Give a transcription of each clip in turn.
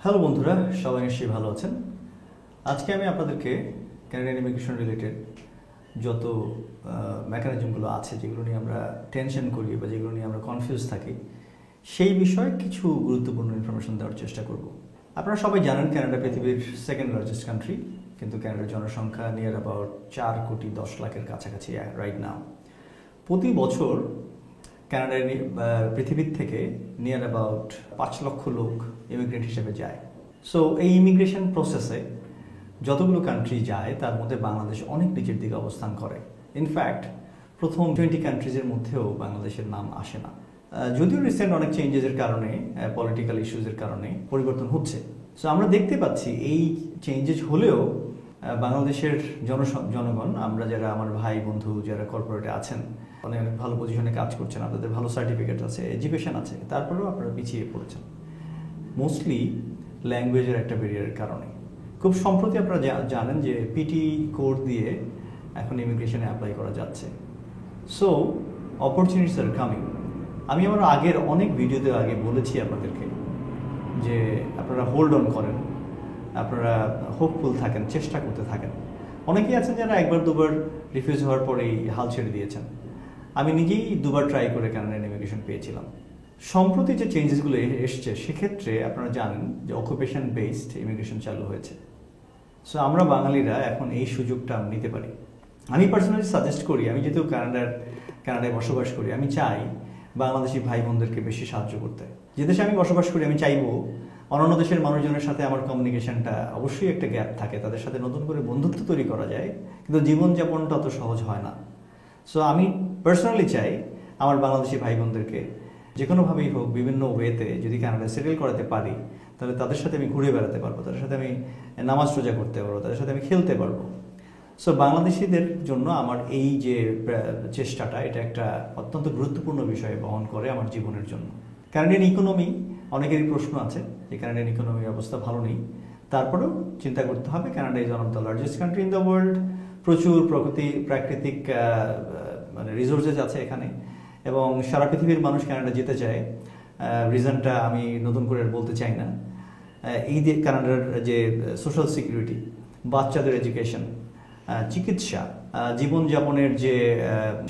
Hello বন্ধুরা, সবাই নিশ্চয়ই ভালো আছেন। আজকে আমি আপনাদেরকে ক্যানাডিয়ান ইমিগ্রেশন রিলেটেড যত মেকানিজমগুলো আছে, যেগুলো নিয়ে আমরা টেনশন করি বা যেগুলো নিয়ে আমরা কনফিউজ থাকি, সেই বিষয়ে কিছু গুরুত্বপূর্ণ ইনফরমেশন দেওয়ার চেষ্টা করব। আপনারা সবাই জানেন ক্যানাডা পৃথিবীর সেকেন্ড লার্জেস্ট কান্ট্রি, কিন্তু ক্যানাডার জনসংখ্যা নিয়ার অ্যাবাউট 4,10,00,000-এর কাছাকাছি রাইট নাও। প্রতি বছর কানাডায় পৃথিবীর থেকে নিয়ার অ্যাবাউট 5 লক্ষ লোক ইমিগ্রেন্ট হিসেবে যায়। সো এই ইমিগ্রেশন প্রসেসে যতগুলো কান্ট্রি যায় তার মধ্যে বাংলাদেশ অনেক নিচের দিকে অবস্থান করে। ইনফ্যাক্ট প্রথম 20 কান্ট্রিজের মধ্যেও বাংলাদেশের নাম আসে না। যদিও রিসেন্ট অনেক চেঞ্জেসের কারণে, পলিটিক্যাল ইস্যুজের কারণে পরিবর্তন হচ্ছে। সো আমরা দেখতে পাচ্ছি এই চেঞ্জেস হলেও বাংলাদেশের জনগণ, আমরা যারা আমার ভাই বন্ধু যারা কর্পোরেটে আছেন, অনেক অনেক ভালো পজিশনে কাজ করছেন, আপনাদের ভালো সার্টিফিকেট আছে, এডুকেশন আছে, তারপরেও আপনারা পিছিয়ে পড়েছেন মোস্টলি ল্যাঙ্গুয়েজের একটা ব্যারিয়ারের কারণে। খুব সম্প্রতি আপনারা জানেন যে পিটি কোড দিয়ে এখন ইমিগ্রেশনে অ্যাপ্লাই করা যাচ্ছে। So opportunities are coming. আমি আমার আগের অনেক ভিডিওতে আগে বলেছি আপনাদেরকে যে আপনারা হোল্ড অন করেন, আপনারা হোপফুল থাকেন, চেষ্টা করতে থাকেন। অনেকেই আছেন যারা একবার দুবার রিফিউজ হওয়ার পরেই হাল ছেড়ে দিয়েছেন। আমি নিজেই দুবার ট্রাই করে কানাডিয়ান ইমিগ্রেশন পেয়েছিলাম। সম্প্রতি যে চেঞ্জেসগুলো এসছে সেক্ষেত্রে আপনারা জানেন যে অকুপেশন বেসড ইমিগ্রেশন চালু হয়েছে। সো আমরা বাঙালিরা এখন এই সুযোগটা নিতে পারি। আমি পার্সোনালি সাজেস্ট করি, আমি যেহেতু কানাডায় বসবাস করি, আমি চাই বাংলাদেশি ভাই বোনদেরকে বেশি সাহায্য করতে। যে দেশে আমি বসবাস করি আমি চাইবো অন্যান্য দেশের মানুষজনের সাথে আমার কমিউনিকেশনটা অবশ্যই একটা গ্যাপ থাকে, তাদের সাথে নতুন করে বন্ধুত্ব তৈরি করা যায়, কিন্তু জীবনযাপনটা অত সহজ হয় না। সো আমি পার্সোনালি চাই আমার বাংলাদেশি ভাই বোনদেরকে যে কোনোভাবেই হোক বিভিন্ন ওয়েতে যদি কানাডায় সেটেল করাতে পারি, তাহলে তাদের সাথে আমি ঘুরে বেড়াতে পারবো, তাদের সাথে আমি নামাজ রোজা করতে পারবো, তাদের সাথে আমি খেলতে পারবো। সো বাংলাদেশিদের জন্য আমার এই যে চেষ্টাটা, এটা একটা অত্যন্ত গুরুত্বপূর্ণ বিষয় বহন করে আমার জীবনের জন্য। কানাডিয়ান ইকোনমি, অনেকেরই প্রশ্ন আছে যে কানাডিয়ান ইকোনমির অবস্থা ভালো নেই। তারপরেও চিন্তা করতে হবে, Canada is one of the largest country in the world. প্রচুর প্রাকৃতিক মানে রিসোর্সেস আছে এখানে, এবং সারা পৃথিবীর মানুষ কানাডা যেতে চায়। রিজনটা আমি নতুন করে বলতে চাই না। এই যে কানাডার যে সোশ্যাল সিকিউরিটি, বাচ্চাদের এডুকেশন, চিকিৎসা, জীবনযাপনের যে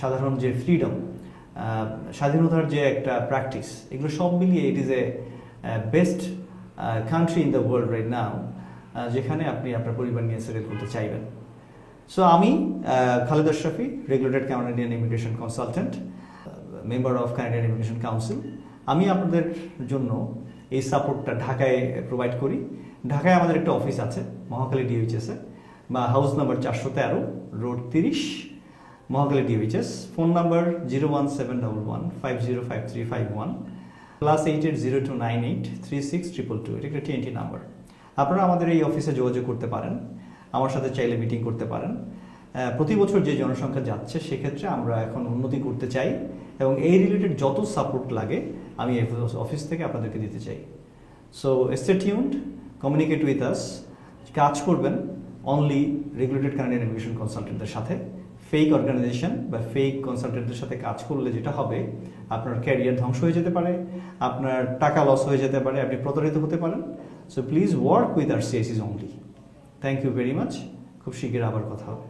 সাধারণ যে ফ্রিডম, স্বাধীনতার যে একটা প্র্যাকটিস, এগুলো সব মিলিয়ে it is a best country in the world right now, যেখানে আপনি আপনার পরিবার নিয়ে সেটেল করতে চাইবেন। সো আমি Khaled Ashrafi, regulated Canadian immigration consultant, member of Canadian immigration council. আমি আপনাদের জন্য এই সাপোর্টটা ঢাকায় প্রোভাইড করি। ঢাকায় আমাদের একটা অফিস আছে মহাখালী ডিওএইচএসে, বা house number 413, road 30, Mohakhali DOHS. Phone number 01711505351, +8802983622। এটা একটা TNT নাম্বার। আপনারা আমাদের এই অফিসে যোগাযোগ করতে পারেন, আমার সাথে চাইলে মিটিং করতে পারেন। প্রতি বছর যে জনসংখ্যা যাচ্ছে সেক্ষেত্রে আমরা এখন উন্নতি করতে চাই, এবং এই রিলেটেড যত সাপোর্ট লাগে আমি এই অফিস থেকে আপনাদেরকে দিতে চাই। So stay tuned, communicate with us. কাজ করবেন অনলি রেগুলেটেড কানাডিয়ান ইমিগ্রেশন কনসালটেন্টদের সাথে। ফেক অর্গানাইজেশন বা ফেক কনসালটেন্টদের সাথে কাজ করলে যেটা হবে, আপনার ক্যারিয়ার ধ্বংস হয়ে যেতে পারে, আপনার টাকা লস হয়ে যেতে পারে, আপনি প্রতারিত হতে পারেন। So please work with our সিএসিস only. Thank you very much. খুব শীঘ্র আবার কথা হবে।